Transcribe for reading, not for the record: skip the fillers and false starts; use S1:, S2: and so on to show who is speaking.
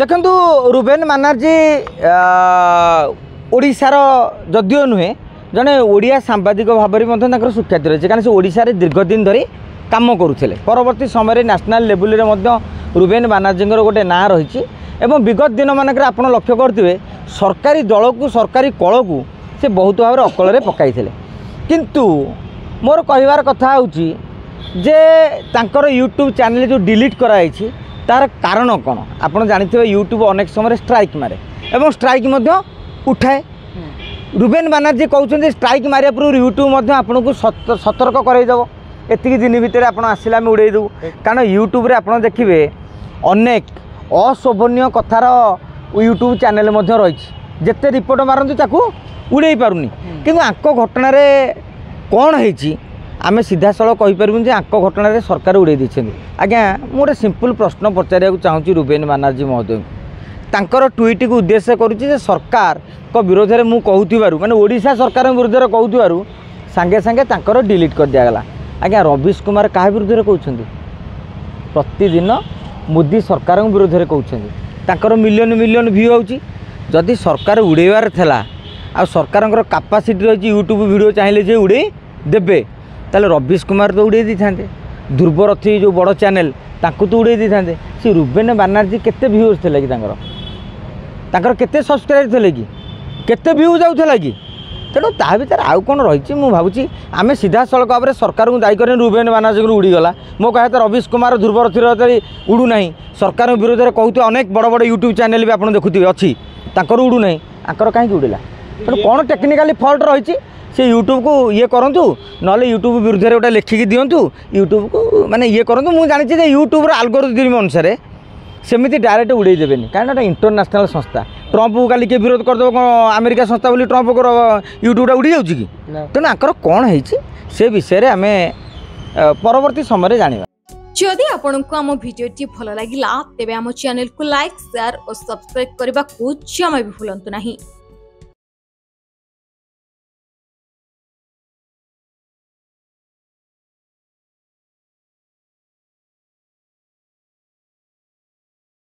S1: देखु रुबेन बानार्जी ओडिशार जदिओ नुहे जड़े ओडिया सांबादिक भाव में सुख्याति रही है कारण से ओडिशा रे दीर्घ दिन धरी काम करुले परवर्ती समय नेशनल लेवल रे रुबेन बानार्जी गोटे ना रही एवं विगत दिन मानक आप लक्ष्य करेंगे सरकारी दल को सरकारी कल को से बहुत भाव अकल पकई किंतु मोर कहबार कथा होची जे तांकर यूट्यूब चैनल जो डिलीट कराई तार कारण कौन आपड़ जानते यूट्यूब अनेक समय स्ट्राइक मारे एवं स्ट्राइक उठाए रुबेन बानार्जी कहते स्ट्राइक मारिया पूर्व यूट्यूब आपन को सतर्क करदेव एतिक दिन भितर आप आसला आम उड़े देव कारण यूट्यूब रे आप देखिए अनेक अशोभनीय कथार यूट्यूब चैनल रही जिते रिपोर्ट मारती ताकू उड़े पारुनी कि आंक घटना कौन है आम सीधा साल कहीपर आंक घटना सरकार उड़े देते आज्ञा गोटे सिंपल प्रश्न पचार चाहूँगी रुबेन बानार्जी महोदय तांकर ट्वीट को उद्देश्य करुच्ची सरकार को विरोध में मुझे कहूँ माने ओडिशा सरकार विरोध में कहूँ सांगे सांगे तांकर डिलीट कर दिगला आज्ञा रवीश कुमार क्या विरोध में कहते प्रतिदिन मोदी सरकार विरोध में कहते मिलियन मिलियन व्यू होची जदि सरकार उड़ेबार थला आ सरकार कैपेसिटी रही यूट्यूब वीडियो चाहिए जे उड़े देबे ताले रवीश कुमार तो उड़े दी था ध्रुवरथी जो बड़ चैनल तांको तो उड़े दी था सी रुबेन बानार्जी केते व्यूअर्स थे कि केते सब्सक्राइबर थे कि केते व्यू जाऊला कि तेणु ता भर आउ कौन रही मुझे भावी आम सीधा सड़क भाव में सरकार को दायी करें रुबेन बानार्जी उड़ीगला मो कह रवीश कुमार ध्रुवरथी उड़ूना सरकार विरोध में कहते अनेक बड़ बड़ यूट्यूब चैनल भी आप देखुए अच्छी उड़ूना आंकर कहीं उड़ेला तेणु कौन टेक्निकाली फल्ट रही से यूट्यूब को ये करूँ ना यूट्यूब विरुद्ध में गोटे लिखिकी दिंतु यूट्यूब को माने ये करूँ मुझे जानी यूट्यूब आलगोरिथम अनुसार सेमती डायरेक्ट उड़े देवेनि कारण इंटरनेशनल संस्था ट्रंप को कल किए विरोध करदेव कौन अमेरिका संस्था बोली ट्रंप को यूट्यूब उड़ी जाऊँगी कि तेणु आंकर कौन है विषय आम परवर्ती समय जाना
S2: जदि आपंक आम भिडी भल लगा तेब आम चैनल को लाइक शेयर और सब्सक्राइब करने को जमा भी भूलु नहीं।